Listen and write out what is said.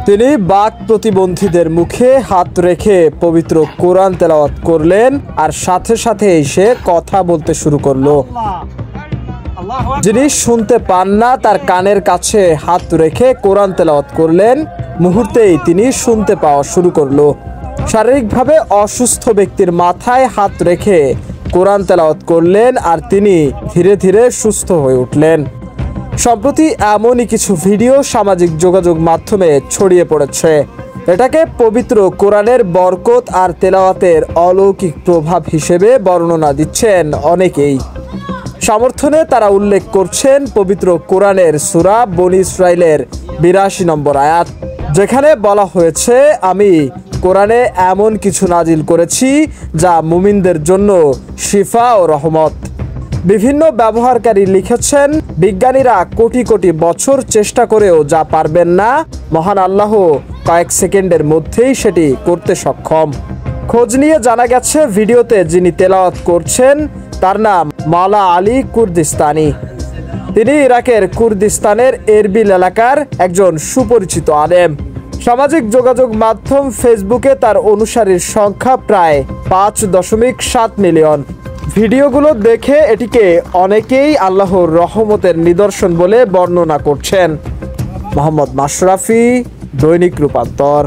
তিনি বাক প্রতিবন্ধীদের মুখে হাত রেখে পবিত্র কোরআন তেলাওয়াত করলেন আর সাথে সাথে এসে কথা বলতে শুরু করলো। যিনি শুনতে পান না তার কানের কাছে হাত রেখে কোরআন তেলাওয়াত করলেন, মুহূর্তেই তিনি শুনতে পাওয়া শুরু করলো। শারীরিকভাবে অসুস্থ ব্যক্তির মাথায় হাত রেখে কোরআন তেলাওয়াত করলেন আর তিনি ধীরে ধীরে সুস্থ হয়ে উঠলেন। সম্প্রতি এমনই কিছু ভিডিও সামাজিক যোগাযোগ মাধ্যমে ছড়িয়ে পড়েছে। এটাকে পবিত্র কোরআনের বরকত আর তেলাওয়াতের অলৌকিক প্রভাব হিসেবে বর্ণনা দিচ্ছেন অনেকেই। সমর্থনে তারা উল্লেখ করছেন পবিত্র কোরআনের সূরা বনী ইসরাইলের ৮২ নম্বর আয়াত, যেখানে বলা হয়েছে, আমি কোরআনে এমন কিছু নাজিল করেছি যা মুমিনদের জন্য শিফা ও রহমত। বিভিন্ন ব্যবহারকারী লিখেছেন, বিজ্ঞানীরা কোটি কোটি বছর চেষ্টা করেও যা পারবেন না, মহান আল্লাহ কয়েক সেকেন্ডের মধ্যেই সেটি করতে সক্ষম। খোঁজ নিয়ে জানা গেছে ভিডিওতে যিনি তেলাওয়াত করছেন তার নাম মাওলা আলী কুর্দিস্তানি। তিনি ইরাকের কুর্দিস্তানের এরবিল এলাকার একজন সুপরিচিত আলেম। সামাজিক যোগাযোগ মাধ্যম ফেসবুকে তার অনুসারীর সংখ্যা প্রায় ৫.৭ মিলিয়ন। ভিডিওগুলো দেখে এটিকে অনেকেই আল্লাহর রহমতের নিদর্শন বলে বর্ণনা করছেন। মোহাম্মদ মাশরাফি, দৈনিক রূপান্তর।